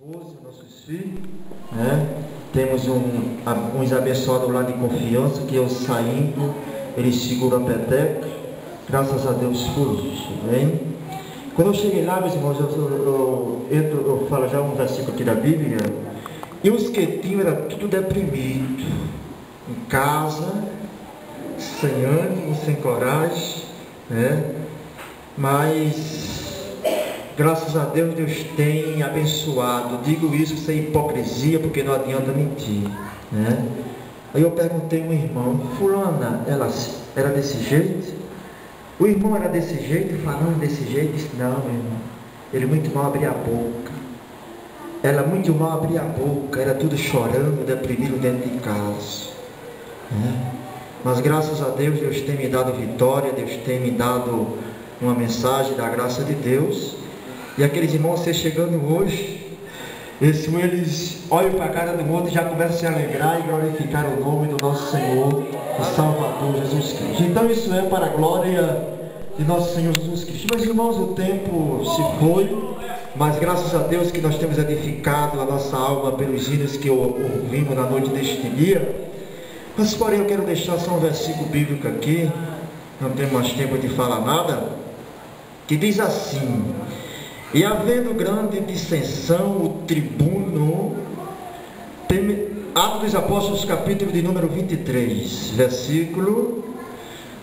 esposa, nossos filhos, né? Temos uns abençoados lá de confiança, que eu saindo, eles seguram a peteca, graças a Deus por isso, bem? Quando eu cheguei lá, meus irmãos, eu falo já um versículo aqui da Bíblia, e os quietinhos era tudo deprimido, em casa, sem ânimo, sem coragem, né? Mas graças a Deus, Deus tem abençoado. Digo isso sem hipocrisia, porque não adianta mentir, né? Aí eu perguntei a um irmão: fulana, ela era desse jeito? O irmão era desse jeito, falando desse jeito? Disse: não, meu irmão, ele muito mal abria a boca. Ela muito mal abria a boca, era tudo chorando, deprimido dentro de casa, né? Mas graças a Deus, Deus tem me dado vitória, Deus tem me dado uma mensagem da graça de Deus. E aqueles irmãos, você chegando hoje, eles olham para a cara do outro e já começam a se alegrar e glorificar o nome do nosso Senhor e Salvador Jesus Cristo. Então isso é para a glória de nosso Senhor Jesus Cristo. Meus irmãos, o tempo se foi, mas graças a Deus que nós temos edificado a nossa alma pelos hinos que ouvimos na noite deste dia. Mas porém eu quero deixar só um versículo bíblico aqui, não tenho mais tempo de falar nada, que diz assim: e havendo grande dissensão, o tribuno, Atos dos Apóstolos, capítulo de número 23, versículo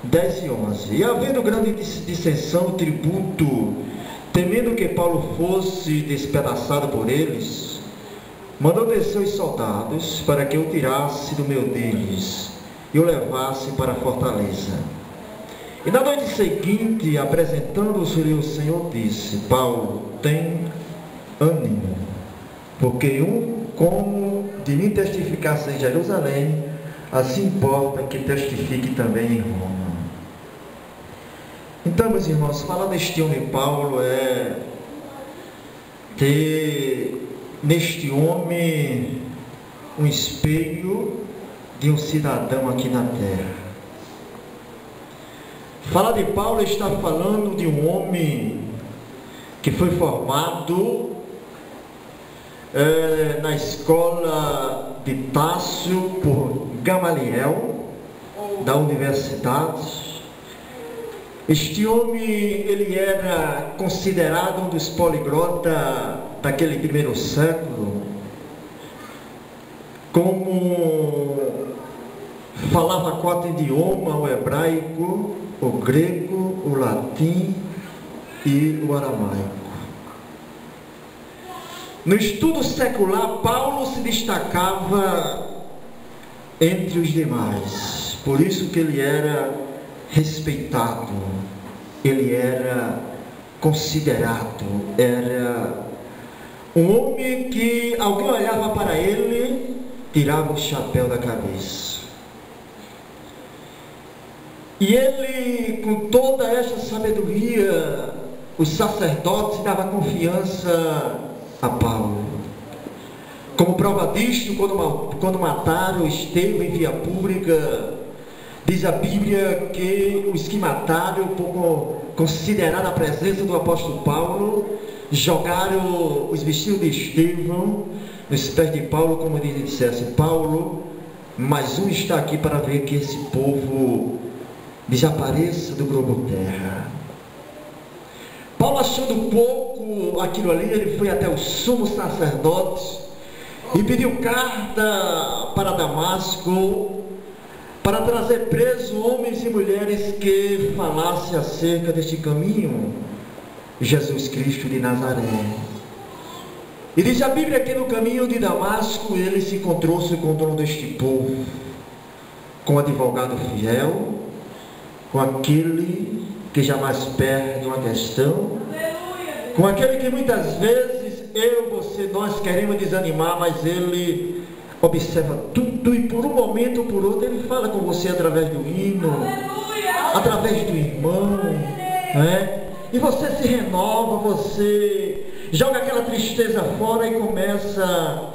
10 e 11. E havendo grande dissensão, o tribuno, temendo que Paulo fosse despedaçado por eles, mandou descer os soldados para que o tirasse do meio deles e o levasse para a fortaleza. E na noite seguinte, apresentando-se-lhe o Senhor, disse: Paulo, tem ânimo, porque como de mim testificasse em Jerusalém, assim importa que testifique também em Roma. Então, meus irmãos, falar deste homem Paulo é ter neste homem um espelho de um cidadão aqui na terra. Falar de Paulo está falando de um homem que foi formado na escola de Tássio por Gamaliel, da universidade. Este homem, ele era considerado um dos poliglotas daquele primeiro século, como falava 4 idiomas: o hebraico, o grego, o latim e o aramaico. No estudo secular, Paulo se destacava entre os demais, por isso que ele era respeitado, ele era considerado, era um homem que alguém olhava para ele, tirava o chapéu da cabeça. E ele, com toda essa sabedoria, os sacerdotes davam confiança a Paulo. Como prova disto, quando mataram Estevão em via pública, diz a Bíblia que os que mataram, por considerar a presença do apóstolo Paulo, jogaram os vestidos de Estevão nos pés de Paulo, como dissesse: Paulo, mais um está aqui para ver que esse povo desapareça do globo terra. Paulo, achando pouco aquilo ali, ele foi até o sumo sacerdote e pediu carta para Damasco para trazer preso homens e mulheres que falassem acerca deste caminho, Jesus Cristo de Nazaré. E diz a Bíblia que no caminho de Damasco ele se encontrou-se com o dono deste povo, com um advogado fiel, com aquele que jamais perde uma questão, com aquele que muitas vezes você, nós queremos desanimar, mas ele observa tudo e por um momento ou por outro ele fala com você através do hino, através do irmão, né? E você se renova, você joga aquela tristeza fora e começa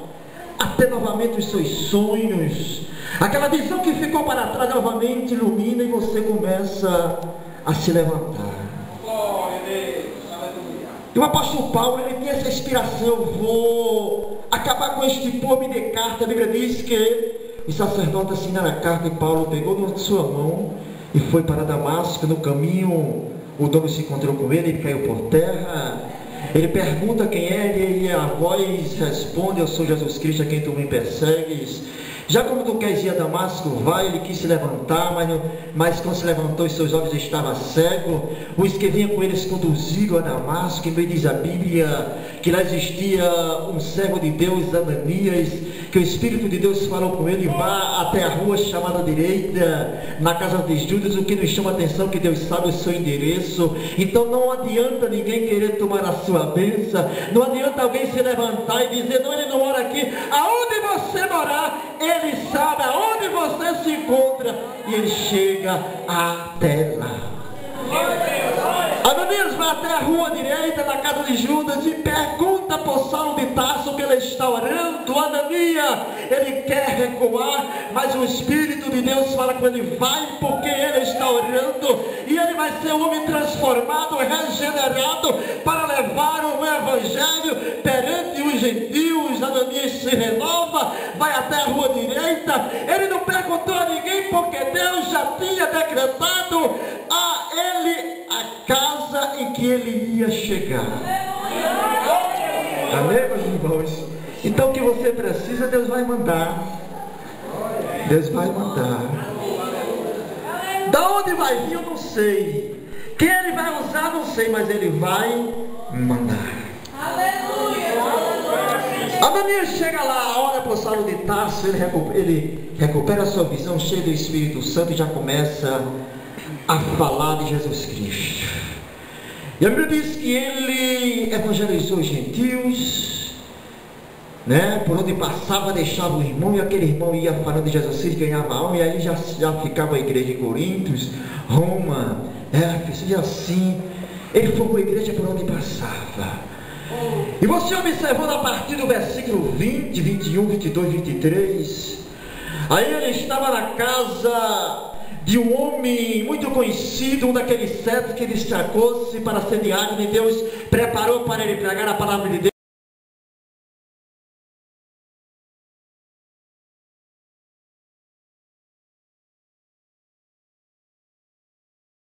a ter novamente os seus sonhos. Aquela visão que ficou para trás novamente ilumina e você começa a se levantar. E o apóstolo Paulo, ele tinha essa inspiração: eu vou acabar com este povo de carta. A Bíblia diz que o sacerdote assinaram a carta e Paulo pegou na sua mão e foi para Damasco. No caminho, o dono se encontrou com ele, ele caiu por terra. Ele pergunta quem é ele, e a voz responde: eu sou Jesus Cristo, a quem tu me persegues. Já como tu queres ir a Damasco, vai. Ele quis se levantar, mas quando se levantou, os seus olhos estavam cegos. Os que vinham com eles conduziram a Damasco. E diz a Bíblia que lá existia um servo de Deus, Ananias, que o Espírito de Deus falou com ele: vá até a rua chamada direita, na casa de Judas. O que nos chama a atenção é que Deus sabe o seu endereço. Então não adianta ninguém querer tomar a sua bênção. Não adianta alguém se levantar e dizer: não, ele não mora aqui. Aonde você morar, ele sabe aonde você se encontra e ele chega até lá. Ananias vai até a rua direita da casa de Judas e pergunta por Saulo de Tarso, que ele está orando. Ananias, ele quer recuar, mas o Espírito de Deus fala com ele: vai, porque ele está orando e ele vai ser um homem transformado, regenerado, para levar o Evangelho perante os gentios. Ananias se renova, vai até a rua direita. Ele não perguntou a ninguém, porque Deus já tinha decretado a ele a casa em que ele ia chegar. Amém, meus irmãos? Então o que você precisa, Deus vai mandar. Deus vai mandar. Da onde vai vir, eu não sei. Quem ele vai usar, não sei, mas ele vai mandar. Ananias chega lá, olha para o Saulo de Tarso, ele recupera a sua visão, cheio do Espírito Santo, e já começa a falar de Jesus Cristo. E a Bíblia diz que ele evangelizou os gentios, né? Por onde passava, deixava o irmão, e aquele irmão ia falando de Jesus Cristo, ganhava alma, e aí já ficava a igreja em Coríntios, Roma, Éfeso, e assim ele formou a igreja por onde passava. E você observando a partir do versículo 20, 21, 22, 23, aí ele estava na casa de um homem muito conhecido, um daqueles 7 que destacou-se para ser diácono, e Deus preparou para ele pregar a palavra de